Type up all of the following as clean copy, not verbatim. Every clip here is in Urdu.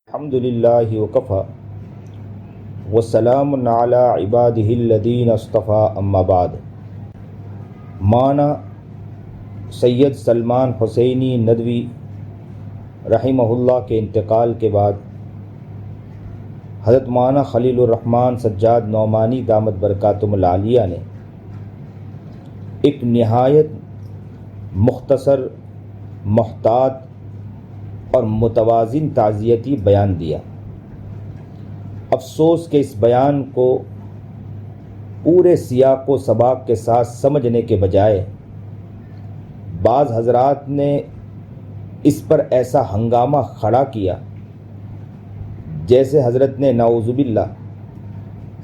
الحمد للہ وکفی وسلام علی عبادہ الذین اصطفی اما بعد۔ مانا سید سلمان حسینی ندوی رحمہ اللہ کے انتقال کے بعد حضرت مولانا خلیل الرحمن سجاد نعمانی دامت برکاتہم العالیہ نے ایک نہایت مختصر، محتاط اور متوازن تعزیتی بیان دیا۔ افسوس کہ اس بیان کو پورے سیاق و سباق کے ساتھ سمجھنے کے بجائے بعض حضرات نے اس پر ایسا ہنگامہ کھڑا کیا جیسے حضرت نے نعوذ باللہ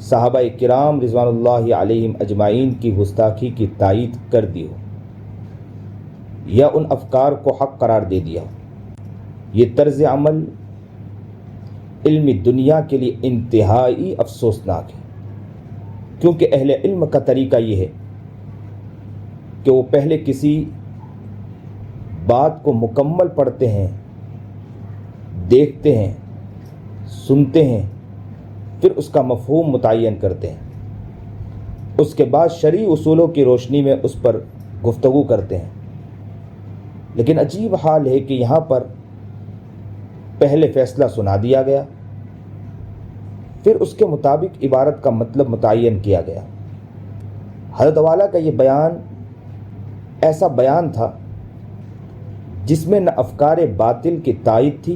صحابہ کرام رضوان اللہ علیہم اجمعین کی گستاخی کی تائید کر دی ہو یا ان افکار کو حق قرار دے دیا ہو۔ یہ طرز عمل علم دنیا کے لیے انتہائی افسوسناک ہے، کیونکہ اہل علم کا طریقہ یہ ہے کہ وہ پہلے کسی بات کو مکمل پڑھتے ہیں، دیکھتے ہیں، سنتے ہیں، پھر اس کا مفہوم متعین کرتے ہیں، اس کے بعد شرعی اصولوں کی روشنی میں اس پر گفتگو کرتے ہیں۔ لیکن عجیب حال ہے کہ یہاں پر پہلے فیصلہ سنا دیا گیا، پھر اس کے مطابق عبارت کا مطلب متعین کیا گیا۔ حضرت والا کا یہ بیان ایسا بیان تھا جس میں نہ افکار باطل کی تائید تھی،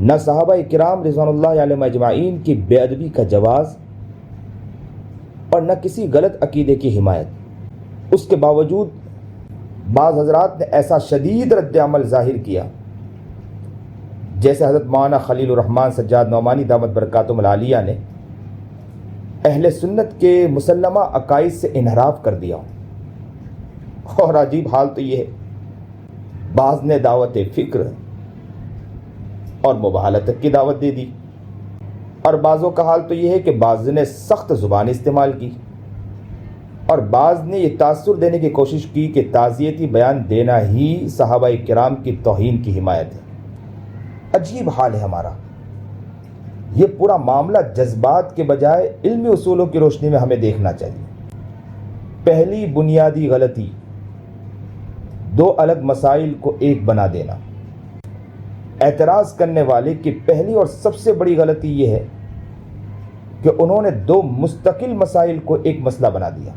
نہ صحابہ کرام رضوان اللہ علیہم اجمعین کی بے ادبی کا جواز، اور نہ کسی غلط عقیدے کی حمایت۔ اس کے باوجود بعض حضرات نے ایسا شدید رد عمل ظاہر کیا جیسے حضرت مولانا خلیل الرحمن سجاد نعمانی دامت برکاتہم العالیہ نے اہل سنت کے مسلمہ عقائد سے انحراف کر دیا۔ اور عجیب حال تو یہ ہے، بعض نے دعوت فکر اور مباحلت کی دعوت دے دی، اور بعضوں کا حال تو یہ ہے کہ بعض نے سخت زبان استعمال کی، اور بعض نے یہ تاثر دینے کی کوشش کی کہ تعزیتی بیان دینا ہی صحابہ کرام کی توہین کی حمایت ہے۔ عجیب حال ہے ہمارا۔ یہ پورا معاملہ جذبات کے بجائے علمی اصولوں کی روشنی میں ہمیں دیکھنا چاہیے۔ پہلی بنیادی غلطی، دو الگ مسائل کو ایک بنا دینا۔ اعتراض کرنے والے کی پہلی اور سب سے بڑی غلطی یہ ہے کہ انہوں نے دو مستقل مسائل کو ایک مسئلہ بنا دیا۔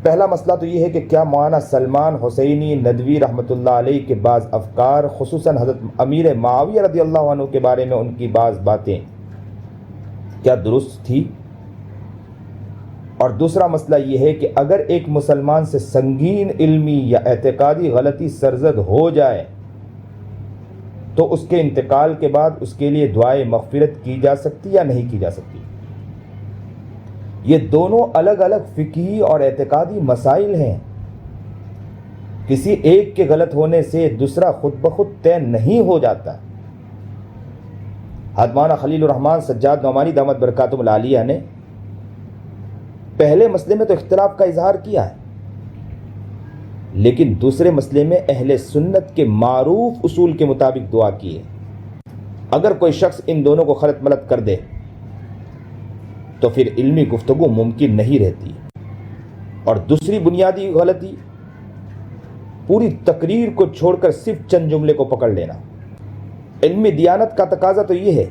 پہلا مسئلہ تو یہ ہے کہ کیا مولانا سلمان حسینی ندوی رحمۃ اللہ علیہ کے بعض افکار، خصوصاً حضرت امیر معاویہ رضی اللہ عنہ کے بارے میں ان کی بعض باتیں کیا درست تھی؟ اور دوسرا مسئلہ یہ ہے کہ اگر ایک مسلمان سے سنگین علمی یا اعتقادی غلطی سرزد ہو جائے تو اس کے انتقال کے بعد اس کے لیے دعائے مغفرت کی جا سکتی یا نہیں کی جا سکتی۔ یہ دونوں الگ الگ فقہی اور اعتقادی مسائل ہیں۔ کسی ایک کے غلط ہونے سے دوسرا خود بخود طے نہیں ہو جاتا۔ حضرت مولانا خلیل الرحمن سجاد نعمانی دامت برکاتہم العالیہ نے پہلے مسئلے میں تو اختلاف کا اظہار کیا ہے، لیکن دوسرے مسئلے میں اہل سنت کے معروف اصول کے مطابق دعا کی ہے۔ اگر کوئی شخص ان دونوں کو خلط ملط کر دے تو پھر علمی گفتگو ممکن نہیں رہتی۔ اور دوسری بنیادی غلطی، پوری تقریر کو چھوڑ کر صرف چند جملے کو پکڑ لینا۔ علمی دیانت کا تقاضا تو یہ ہے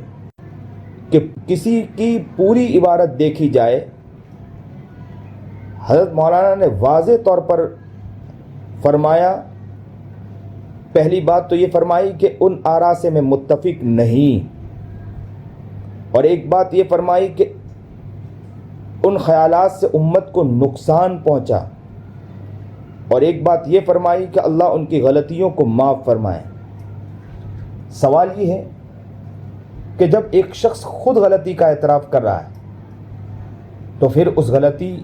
کہ کسی کی پوری عبارت دیکھی جائے۔ حضرت مولانا نے واضح طور پر فرمایا، پہلی بات تو یہ فرمائی کہ ان آراء سے میں متفق نہیں، اور ایک بات یہ فرمائی کہ ان خیالات سے امت کو نقصان پہنچا، اور ایک بات یہ فرمائی کہ اللہ ان کی غلطیوں کو معاف فرمائے۔ سوال یہ ہے کہ جب ایک شخص خود غلطی کا اعتراف کر رہا ہے تو پھر اس غلطی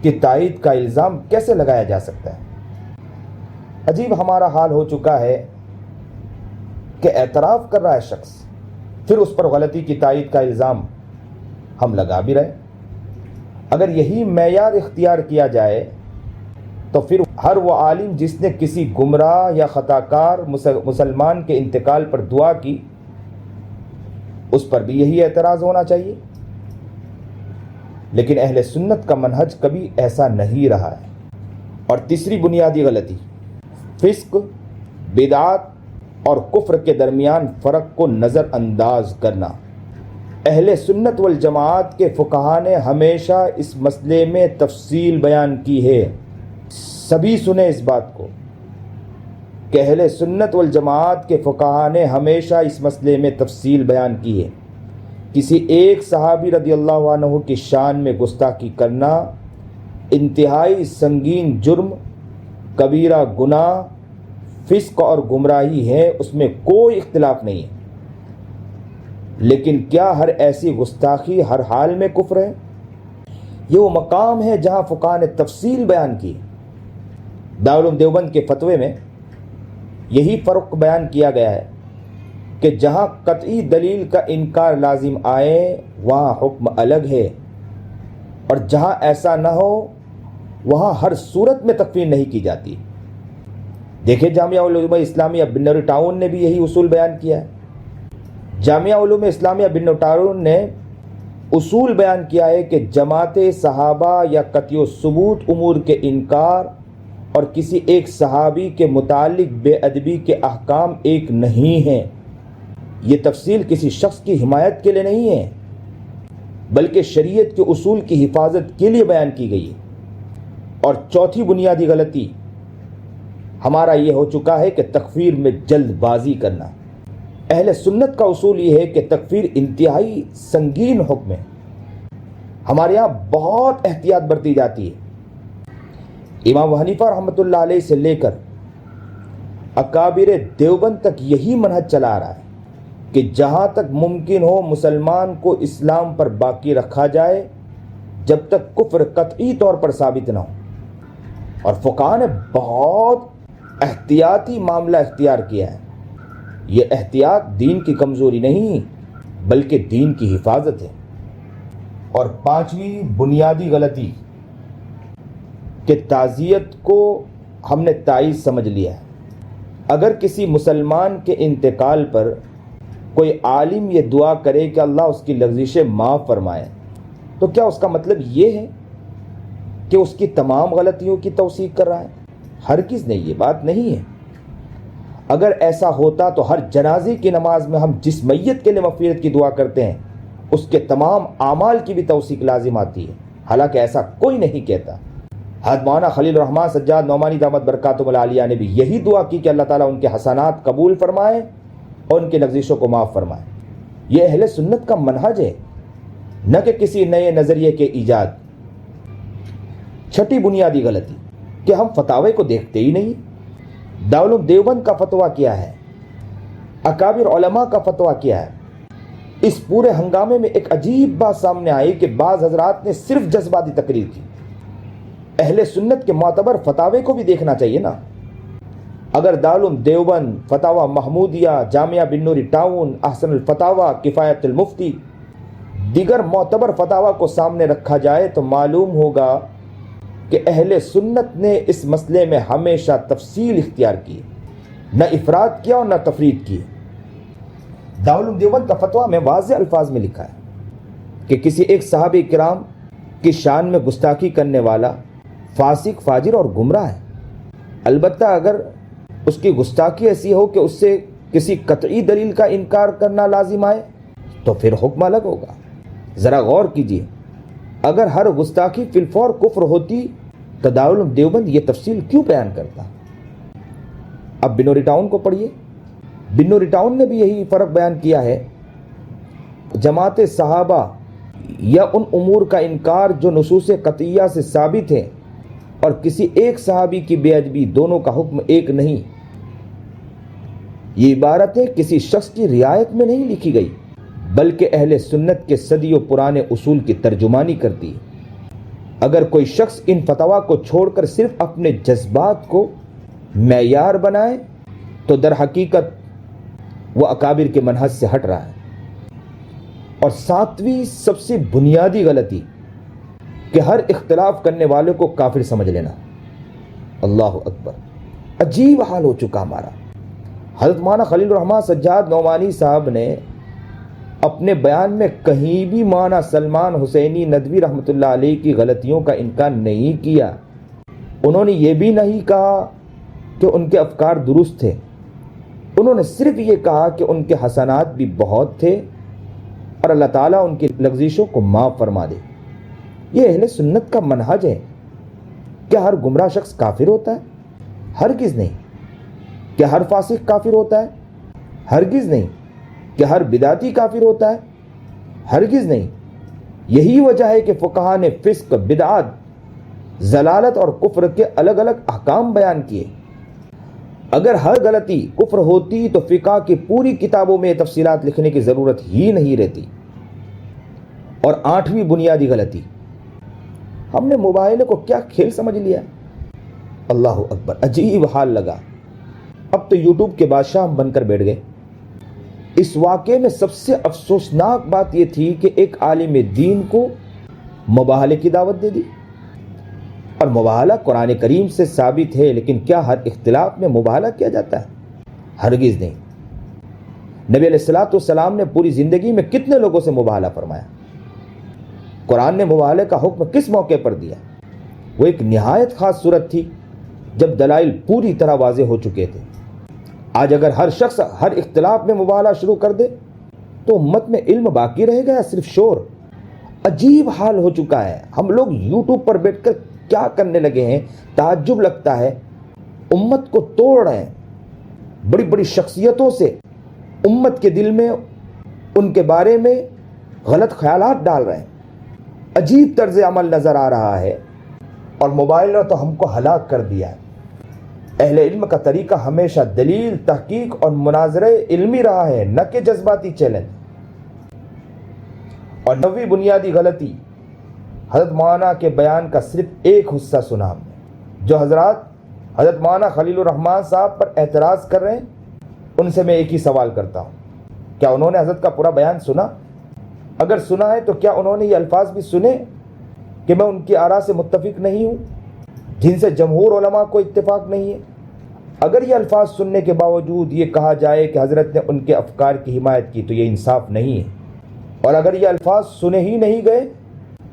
کی تائید کا الزام کیسے لگایا جا سکتا ہے؟ عجیب ہمارا حال ہو چکا ہے کہ اعتراف کر رہا ہے شخص، پھر اس پر غلطی کی تائید کا الزام ہم لگا بھی رہے۔ اگر یہی معیار اختیار کیا جائے تو پھر ہر وہ عالم جس نے کسی گمراہ یا خطا کار مسلمان کے انتقال پر دعا کی، اس پر بھی یہی اعتراض ہونا چاہیے، لیکن اہل سنت کا منہج کبھی ایسا نہیں رہا ہے۔ اور تیسری بنیادی غلطی، فسق، بدعات اور کفر کے درمیان فرق کو نظر انداز کرنا۔ اہل سنت والجماعت کے فقہاء نے ہمیشہ اس مسئلے میں تفصیل بیان کی ہے۔ سبھی سنیں اس بات کو کہ اہل سنت والجماعت کے فقہاء نے ہمیشہ اس مسئلے میں تفصیل بیان کی ہے۔ کسی ایک صحابی رضی اللہ عنہ کی شان میں گستاخی کرنا انتہائی سنگین جرم، کبیرہ گناہ، فسق اور گمراہی ہے، اس میں کوئی اختلاف نہیں ہے۔ لیکن کیا ہر ایسی گستاخی ہر حال میں کفر ہے؟ یہ وہ مقام ہے جہاں فقہاء نے تفصیل بیان کی۔ دارالعلوم دیوبند کے فتوے میں یہی فرق بیان کیا گیا ہے کہ جہاں قطعی دلیل کا انکار لازم آئے وہاں حکم الگ ہے، اور جہاں ایسا نہ ہو وہاں ہر صورت میں تکفیر نہیں کی جاتی۔ دیکھیں جامعہ علوم اسلامیہ بنوری ٹاؤن نے بھی یہی اصول بیان کیا ہے۔ جامعہ علوم اسلامیہ بنوری ٹاؤن نے اصول بیان کیا ہے کہ جماعت صحابہ یا قطعی و ثبوت امور کے انکار اور کسی ایک صحابی کے متعلق بے ادبی کے احکام ایک نہیں ہیں۔ یہ تفصیل کسی شخص کی حمایت کے لیے نہیں ہے، بلکہ شریعت کے اصول کی حفاظت کے لیے بیان کی گئی ہے۔ اور چوتھی بنیادی غلطی ہمارا یہ ہو چکا ہے کہ تکفیر میں جلد بازی کرنا۔ اہل سنت کا اصول یہ ہے کہ تکفیر انتہائی سنگین حکم ہے۔ ہمارے یہاں بہت احتیاط برتی جاتی ہے۔ امام حنیفہ رحمۃ اللہ علیہ سے لے کر اکابر دیوبند تک یہی منہج چلا آ رہا ہے کہ جہاں تک ممکن ہو مسلمان کو اسلام پر باقی رکھا جائے جب تک کفر قطعی طور پر ثابت نہ ہو۔ اور فقہاء نے بہت احتیاطی معاملہ اختیار کیا ہے۔ یہ احتیاط دین کی کمزوری نہیں بلکہ دین کی حفاظت ہے۔ اور پانچویں بنیادی غلطی کہ تعزیت کو ہم نے تائز سمجھ لیا ہے۔ اگر کسی مسلمان کے انتقال پر کوئی عالم یہ دعا کرے کہ اللہ اس کی لغزشیں معاف فرمائے، تو کیا اس کا مطلب یہ ہے کہ اس کی تمام غلطیوں کی توثیق کر رہا ہے؟ ہرگز نہیں، یہ بات نہیں ہے۔ اگر ایسا ہوتا تو ہر جنازے کی نماز میں ہم جس میت کے لیے مغفرت کی دعا کرتے ہیں اس کے تمام اعمال کی بھی توثیق لازم آتی ہے، حالانکہ ایسا کوئی نہیں کہتا۔ حضرت مولانا خلیل الرحمن سجاد نعمانی دامت برکاتہم العالیہ نے بھی یہی دعا کی کہ اللہ تعالیٰ ان کے حسنات قبول فرمائے اور ان کی لغزشوں کو معاف فرمائے۔ یہ اہل سنت کا منہج ہے، نہ کہ کسی نئے نظریے کے ایجاد۔ چھٹی بنیادی غلطی کہ ہم فتاوے کو دیکھتے ہی نہیں۔ دارالعلوم دیوبند کا فتویٰ کیا ہے، اکابر علماء کا فتویٰ کیا ہے۔ اس پورے ہنگامے میں ایک عجیب بات سامنے آئی کہ بعض حضرات نے صرف جذباتی تقریر کی۔ اہل سنت کے معتبر فتاوے کو بھی دیکھنا چاہیے نا۔ اگر دارالعلوم دیوبند، فتاوی محمودیہ، جامعہ بنوری ٹاؤن، احسن الفتاوی، کفایت المفتی، دیگر معتبر فتاوی کو سامنے رکھا جائے تو معلوم ہوگا کہ اہل سنت نے اس مسئلے میں ہمیشہ تفصیل اختیار کی، نہ افراد کیا اور نہ تفرید کی۔ دارالعلوم دیوبند کا فتویٰ میں واضح الفاظ میں لکھا ہے کہ کسی ایک صحابہ کرام کی شان میں گستاخی کرنے والا فاسق، فاجر اور گمراہ ہے۔ البتہ اگر اس کی گستاخی ایسی ہو کہ اس سے کسی قطعی دلیل کا انکار کرنا لازم آئے تو پھر حکم الگ ہوگا۔ ذرا غور کیجیے، اگر ہر گستاخی فی الفور کفر ہوتی تو دارالعلوم دیوبند یہ تفصیل کیوں بیان کرتا؟ اب بنوری ٹاؤن کو پڑھیے۔ بنوری ٹاؤن نے بھی یہی فرق بیان کیا ہے۔ جماعت صحابہ یا ان امور کا انکار جو نصوص قطعیہ سے ثابت ہے اور کسی ایک صحابی کی بے ادبی، دونوں کا حکم ایک نہیں۔ یہ عبارتیں کسی شخص کی رعایت میں نہیں لکھی گئی بلکہ اہل سنت کے صدیوں پرانے اصول کی ترجمانی کرتی ہے۔ اگر کوئی شخص ان فتاویٰ کو چھوڑ کر صرف اپنے جذبات کو معیار بنائے تو در حقیقت وہ اکابر کے منہج سے ہٹ رہا ہے۔ اور ساتویں سب سے بنیادی غلطی کہ ہر اختلاف کرنے والے کو کافر سمجھ لینا۔ اللہ اکبر، عجیب حال ہو چکا ہمارا۔ حضرت مولانا خلیل الرحمن سجاد نعمانی صاحب نے اپنے بیان میں کہیں بھی مولانا سلمان حسینی ندوی رحمۃ اللہ علیہ کی غلطیوں کا انکار نہیں کیا۔ انہوں نے یہ بھی نہیں کہا کہ ان کے افکار درست تھے، انہوں نے صرف یہ کہا کہ ان کے حسنات بھی بہت تھے اور اللہ تعالیٰ ان کی لغزشوں کو معاف فرما دے۔ یہ اہل سنت کا منہج ہے۔ کیا ہر گمراہ شخص کافر ہوتا ہے؟ ہرگز نہیں۔ کیا ہر فاسق کافر ہوتا ہے؟ ہرگز نہیں۔ کیا ہر بدعتی کافر ہوتا ہے؟ ہرگز نہیں۔ یہی وجہ ہے کہ فقہاء نے فسق، بدعات، ضلالت اور کفر کے الگ الگ احکام بیان کیے۔ اگر ہر غلطی کفر ہوتی تو فقہ کی پوری کتابوں میں تفصیلات لکھنے کی ضرورت ہی نہیں رہتی۔ اور 8ویں بنیادی غلطی، ہم نے موبائل کو کیا کھیل سمجھ لیا؟ اللہ اکبر، عجیب حال لگا۔ اب تو یوٹیوب کے بادشاہ ہم بن کر بیٹھ گئے۔ اس واقعے میں سب سے افسوسناک بات یہ تھی کہ ایک عالم دین کو مباہلے کی دعوت دے دی، اور مباہلہ قرآن کریم سے ثابت ہے، لیکن کیا ہر اختلاف میں مباہلہ کیا جاتا ہے؟ ہرگز نہیں۔ نبی علیہ الصلوۃ والسلام نے پوری زندگی میں کتنے لوگوں سے مباہلہ فرمایا؟ قرآن نے مباہلے کا حکم کس موقع پر دیا؟ وہ ایک نہایت خاص صورت تھی جب دلائل پوری طرح واضح ہو چکے تھے۔ آج اگر ہر شخص ہر اختلاف میں مباہلہ شروع کر دے تو امت میں علم باقی رہے گا یا صرف شور؟ عجیب حال ہو چکا ہے۔ ہم لوگ یوٹیوب پر بیٹھ کر کیا کرنے لگے ہیں، تعجب لگتا ہے۔ امت کو توڑ رہے ہیں، بڑی بڑی شخصیتوں سے امت کے دل میں ان کے بارے میں غلط خیالات ڈال رہے ہیں۔ عجیب طرز عمل نظر آ رہا ہے، اور موبائل نے تو ہم کو ہلاک کر دیا ہے۔ اہل علم کا طریقہ ہمیشہ دلیل، تحقیق اور مناظرہ علمی رہا ہے، نہ کہ جذباتی چیلنج۔ اور 9ویں بنیادی غلطی، حضرت مولانا کے بیان کا صرف ایک حصہ سنا ہم نے۔ جو حضرات حضرت مولانا خلیل الرحمن صاحب پر اعتراض کر رہے ہیں، ان سے میں ایک ہی سوال کرتا ہوں، کیا انہوں نے حضرت کا پورا بیان سنا؟ اگر سنا ہے تو کیا انہوں نے یہ الفاظ بھی سنے کہ میں ان کی آراء سے متفق نہیں ہوں، جن سے جمہور علماء کو اتفاق نہیں ہے؟ اگر یہ الفاظ سننے کے باوجود یہ کہا جائے کہ حضرت نے ان کے افکار کی حمایت کی تو یہ انصاف نہیں ہے۔ اور اگر یہ الفاظ سنے ہی نہیں گئے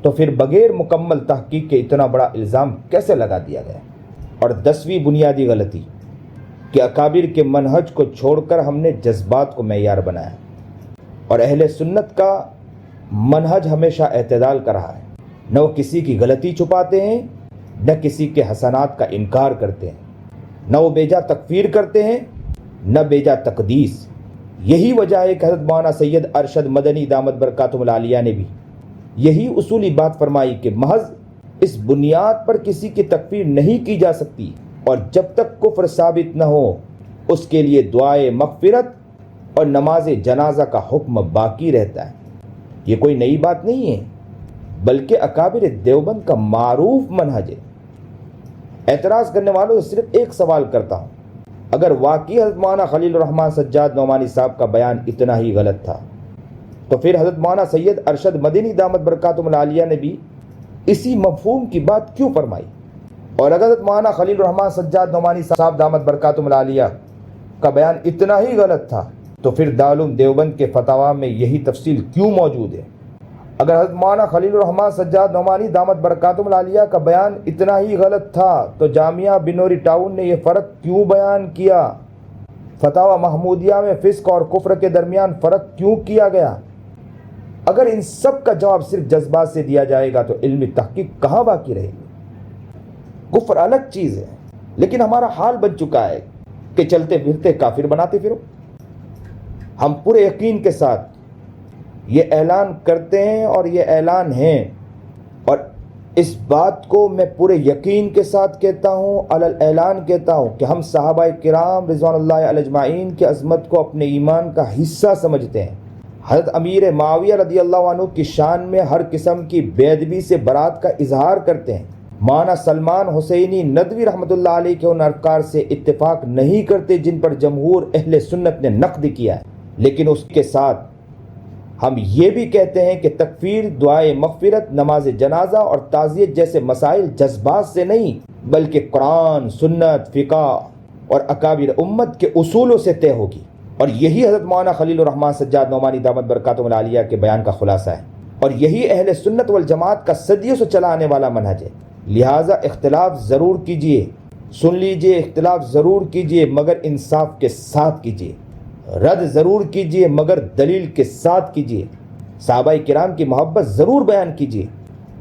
تو پھر بغیر مکمل تحقیق کے اتنا بڑا الزام کیسے لگا دیا گیا؟ اور 10ویں بنیادی غلطی کہ اکابر کے منہج کو چھوڑ کر ہم نے جذبات کو معیار بنایا، اور اہل سنت کا منہج ہمیشہ اعتدال کا رہا ہے۔ نہ وہ کسی کی غلطی چھپاتے ہیں، نہ کسی کے حسنات کا انکار کرتے ہیں، نہ وہ بیجا تکفیر کرتے ہیں، نہ بیجا تقدیس۔ یہی وجہ ہے کہ حضرت مولانا سید ارشد مدنی دامت برکاتہم العالیہ نے بھی یہی اصولی بات فرمائی کہ محض اس بنیاد پر کسی کی تکفیر نہیں کی جا سکتی، اور جب تک کفر ثابت نہ ہو اس کے لیے دعائے مغفرت اور نماز جنازہ کا حکم باقی رہتا ہے۔ یہ کوئی نئی بات نہیں ہے، بلکہ اکابر دیوبند کا معروف منہج ہے۔ اعتراض کرنے والوں سے صرف ایک سوال کرتا ہوں، اگر واقعی حضرت مولانا خلیل الرحمن سجاد نعمانی صاحب کا بیان اتنا ہی غلط تھا تو پھر حضرت مولانا سید ارشد مدنی دامت برکاتہم العالیہ نے بھی اسی مفہوم کی بات کیوں فرمائی؟ اور اگر حضرت مولانا خلیل الرحمن سجاد نعمانی صاحب دامت برکاتہم العالیہ کا بیان اتنا ہی غلط تھا تو پھر دارالعلوم دیوبند کے فتاویٰ میں یہی تفصیل کیوں موجود ہے؟ اگر حضرت مولانا خلیل الرحمن سجاد نعمانی دامت برکاتہم العالیہ کا بیان اتنا ہی غلط تھا تو جامعہ بنوری ٹاؤن نے یہ فرق کیوں بیان کیا؟ فتاویٰ محمودیہ میں فسق اور کفر کے درمیان فرق کیوں کیا گیا؟ اگر ان سب کا جواب صرف جذبات سے دیا جائے گا تو علمی تحقیق کہاں باقی رہے گی؟ کفر الگ چیز ہے، لیکن ہمارا حال بن چکا ہے کہ چلتے پھرتے کافر بناتے پھرو۔ ہم پورے یقین کے ساتھ یہ اعلان کرتے ہیں اور یہ اعلان ہیں، اور اس بات کو میں پورے یقین کے ساتھ کہتا ہوں، علی الاعلان کہتا ہوں کہ ہم صحابہ کرام رضوان اللہ علیہ اجمعین کی عظمت کو اپنے ایمان کا حصہ سمجھتے ہیں۔ حضرت امیر معاویہ رضی اللہ عنہ کی شان میں ہر قسم کی بے ادبی سے برات کا اظہار کرتے ہیں۔ مولانا سلمان حسینی ندوی رحمۃ اللہ علیہ کے ان افکار سے اتفاق نہیں کرتے جن پر جمہور اہل سنت نے نقد کیا ہے، لیکن اس کے ساتھ ہم یہ بھی کہتے ہیں کہ تکفیر، دعائے مغفرت، نماز جنازہ اور تعزیت جیسے مسائل جذبات سے نہیں بلکہ قرآن، سنت، فقہ اور اکابر امت کے اصولوں سے طے ہوگی۔ اور یہی حضرت مولانا خلیل الرحمن سجاد نعمانی دامت برکاتہم العالیہ کے بیان کا خلاصہ ہے، اور یہی اہل سنت والجماعت کا صدیوں سے چلا آنے والا منہج ہے۔ لہٰذا اختلاف ضرور کیجئے، سن لیجئے، اختلاف ضرور کیجئے مگر انصاف کے ساتھ کیجئے، رد ضرور کیجئے مگر دلیل کے ساتھ کیجئے، صحابہ کرام کی محبت ضرور بیان کیجئے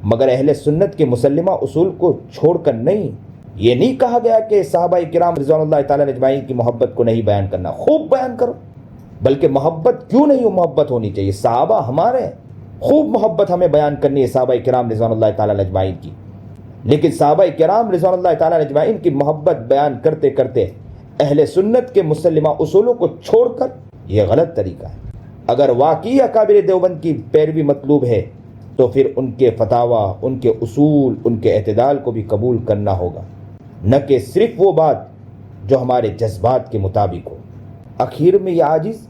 مگر اہل سنت کے مسلمہ اصول کو چھوڑ کر نہیں۔ یہ نہیں کہا گیا کہ صحابہ کرام رضوان اللہ تعالیٰ اجمعین کی محبت کو نہیں بیان کرنا، خوب بیان کرو، بلکہ محبت کیوں نہیں، وہ محبت ہونی چاہیے۔ صحابہ ہمارے ہیں، خوب محبت ہمیں بیان کرنی ہے صحابہ کرام رضوان اللہ تعالیٰ اجمعین کی، لیکن صحابہ کرام رضوان اللہ تعالیٰ اجمعین کی محبت بیان کرتے کرتے اہل سنت کے مسلمہ اصولوں کو چھوڑ کر، یہ غلط طریقہ ہے۔ اگر واقعی اکابر دیوبند کی پیروی مطلوب ہے تو پھر ان کے فتاوی، ان کے اصول، ان کے اعتدال کو بھی قبول کرنا ہوگا، نہ کہ صرف وہ بات جو ہمارے جذبات کے مطابق ہو۔ آخر میں یہ عاجز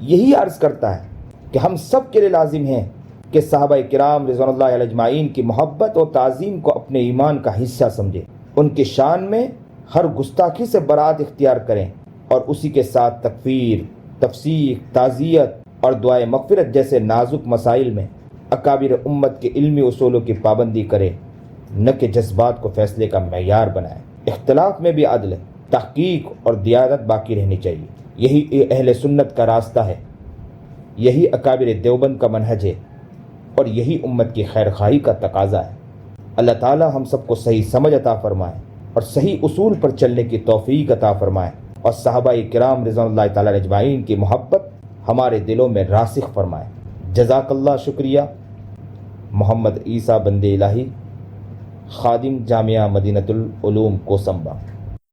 یہی عرض کرتا ہے کہ ہم سب کے لیے لازم ہے کہ صحابہ کرام رضوان اللہ علیہ اجمعین کی محبت اور تعظیم کو اپنے ایمان کا حصہ سمجھیں، ان کی شان میں ہر گستاخی سے برات اختیار کریں، اور اسی کے ساتھ تکفیر، تفسیق، تعزیت اور دعائے مغفرت جیسے نازک مسائل میں اکابر امت کے علمی اصولوں کی پابندی کریں، نہ کہ جذبات کو فیصلے کا معیار بنائیں۔ اختلاف میں بھی عدل، تحقیق اور دیانت باقی رہنی چاہیے۔ یہی اہل سنت کا راستہ ہے، یہی اکابر دیوبند کا منہج ہے، اور یہی امت کی خیر خواہی کا تقاضا ہے۔ اللہ تعالی ہم سب کو صحیح سمجھ عطا فرمائے اور صحیح اصول پر چلنے کی توفیق عطا فرمائے، اور صحابہ کرام رضوان اللہ تعالی اجمعین کی محبت ہمارے دلوں میں راسخ فرمائے۔ جزاک اللہ، شکریہ۔ محمد عیسیٰ بندے الہی، خادم جامعہ مدینۃ العلوم کوسمبا۔